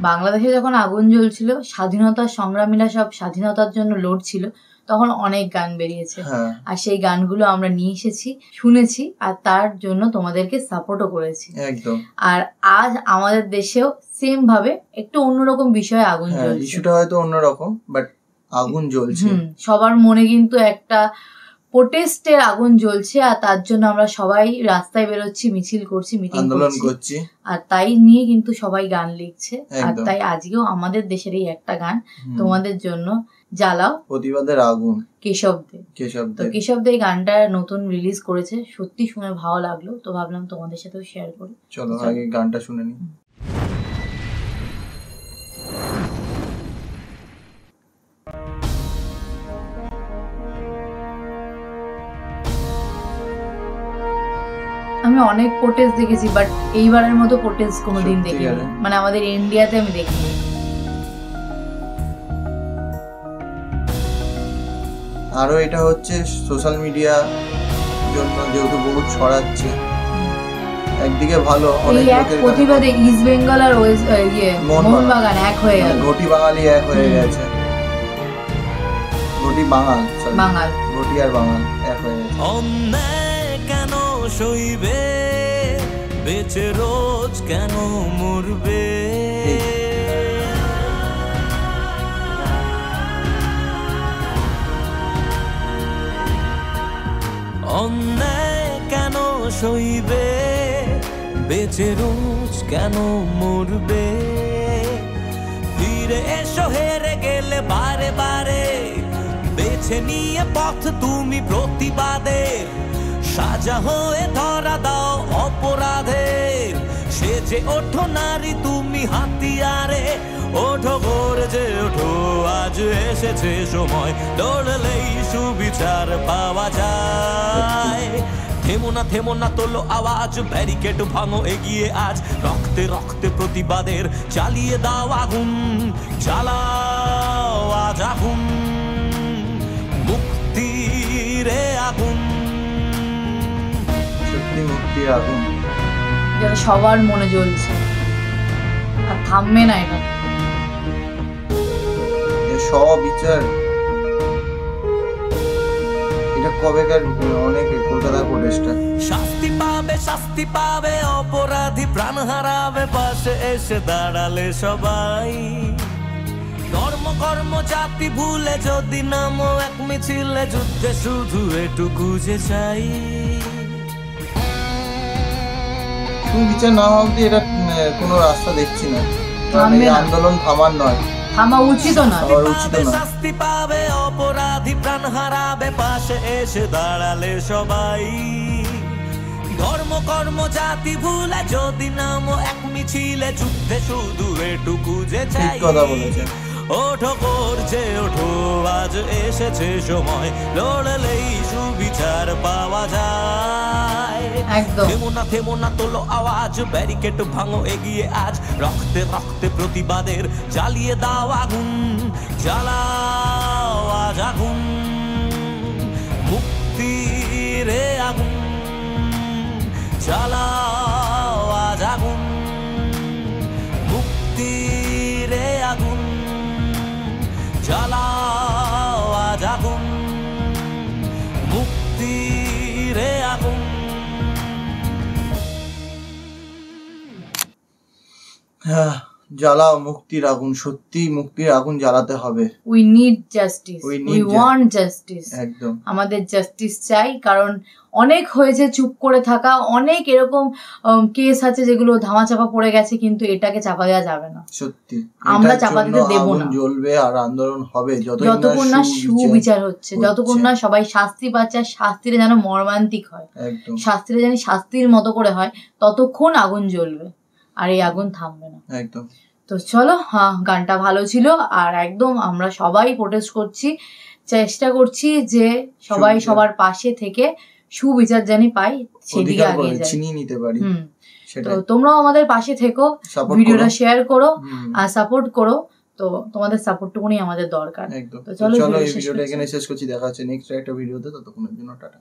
বাংলাদেশে যখন আগুন জ্বলছিল, স্বাধীনতার সংগ্রামীরা সব স্বাধীনতার জন্য লড়ছিল, তখন অনেক গান বেরিয়েছে। আর সেই গানগুলো আমরা নিয়ে এসেছি, শুনেছি, আর তার জন্য তোমাদেরকে সাপোর্টও করেছি। একদম। আর আজ আমাদের দেশেও সেম ভাবে একটু অন্যরকম বিষয়ে আগুন জ্বলছে। ইস্যুটা হয়তো অন্যরকম, বাট আগুন জ্বলছে। সবার মনে কিন্তু একটা প্রোটেস্টের আগুন জ্বলছে, আর তার জন্য আমরা সবাই রাস্তায় বেরোচ্ছি, মিছিল করছি, মিটিং করছি, আর তাই নিয়ে কিন্তু সবাই গান লিখছে। আর তাই আজকেও আমাদের দেশের এই একটা গান তোমাদের জন্য, জ্বালাও প্রতিবাদের আগুন, কেশব দে। তো কেশব দে গানটা নতুন রিলিজ করেছে, সত্যি শুনে ভালো লাগলো, তো ভাবলাম তোমাদের সাথেও শেয়ার করি। চলো আগে গানটা শুনে নি। আমি অনেক প্রোটেস্ট দেখেছি, বাট এইবারের মতো প্রোটেস্ট কোনোদিন দেখিনি, মানে আমাদের ইন্ডিয়াতে আমি দেখিনি। আরো এটা হচ্ছে সোশ্যাল মিডিয়া জন্য যেহেতু বহু ছড়াচ্ছে, একদিকে ভালো, অনেক লোকের প্রতিবাদে ইস্ট বেঙ্গল আর মোহনবাগান এক হয়ে গেল, ঘটি বাঙালি এক হয়ে গেছে, ঘটি বাঙাল, ঘটি আর বাঙাল এক হয়ে গেছে। অন্যায় কেন সইবে, বেঁচে রোজ কেন মরবে, অন্যায় কেন সইবে, বেঁচে রোজ কেন মরবে, ফিরে এসো হেরে গেলে বারে বারে, বেছে নিয়ে পথ তুমি প্রতিবাদের, সাজা হয়ে ধরা দাও অপরাধের, সেজে ওঠো নারী তুমি হাতিয়ারে, ওঠো গর্জে ওঠো, আজ এসেছে সময়, লড়লেই সুবিচার পাওয়া যায়। থেমো না তোলো আওয়াজ, ব্যারিকেড ভাঙো এগিয়ে আজ, রক্তে রক্তে প্রতিবাদের চালিয়ে দাও আগুন, জ্বালাও আজ আগুন, মুক্তির আগুন, সত্যি মুক্তির আগুন, যেটা সবার মনে জ্বলছে আর থামবে না। এটা স্ববিচার, এটা কবেকার অনেক কলকাতার প্রোটেস্টার। শাস্তি পাবে অপরাধী, প্রাণ হারাবে, পাশে এসে দাঁড়ালে সবাই, ধর্ম কর্ম জাতি ভুলে যদি নামো এক মিছিলে, যুদ্ধে শুধু এটুকু যে চাই, সুবিচার না হওয়া এটা কোনো রাস্তা দেখছি না, আন্দোলন থামার নয়, থামা উচিত না, শাস্তি পাবে অপরাধী, প্রাণ হারাবে, পাশে এসে দাঁড়ালে সবাই, ধর্ম কর্ম জাতি ভুলে যদি নামো এক মিছিলে, যুদ্ধে শুধু এটুকু যে চাই, কথা বলেছেন। ওঠো গর্জে ওঠো, আজ এসেছে সময়, লড়লেই সুবিচার পাওয়া যায়। থেমো না তোলো আওয়াজ, ব্যারিকেড ভাঙো এগিয়ে আজ, রক্তে রক্তে প্রতিবাদের জ্বালিয়ে দাও আগুন, জ্বালাও আজ আগুন, মুক্তির আগুন, জ্বালাও আজ আগুন, মুক্তির আগুন, জ্বালাও আজ আগুন, মুক্তির আগুন। জ্বালাও মুক্তির আগুন, সত্যি মুক্তির আগুন জ্বালাতে হবে। We need justice, we want justice. একদম, আমাদের জাস্টিস চাই, কারণ অনেক হয়েছে চুপ করে থাকা, অনেক এরকম কেস আছে যেগুলো ধামাচাপা পড়ে গেছে, কিন্তু এটাকে চাপা দেওয়া যাবে না, সত্যি আমরা চাপা দিতে দেব না। জ্বলবে আর আন্দোলন হবে যতক্ষণ না সুবিচার হচ্ছে, যতক্ষণ না সবাই শাস্তি পাচ্ছে, শাস্তিটা যেন মর্মান্তিক হয়, শাস্তিটা যেন শাস্তির মতো করে হয়, ততক্ষণ আগুন জ্বলবে, আর এই আগুন থামবে না। একদম। তো চলো, গানটা ভালো ছিল, আর একদম আমরা সবাই প্রোটেস্ট করছি, চেষ্টা করছি যে সবাই সবার পাশে থেকে সুবিচার জানি পাই, সেদিকে এগিয়ে যাই, ছিনিয়ে নিতে পারি। তো তোমরাও আমাদের পাশে থেকো, ভিডিওটা শেয়ার করো আর সাপোর্ট করো, তো তোমাদের সাপোর্টটুকুনি আমাদের দরকার। তো চলো এই ভিডিওটা এখানে শেষ করছি, দেখা হচ্ছে নেক্সট একটা ভিডিওতে, ততক্ষণের জন্য টাটা।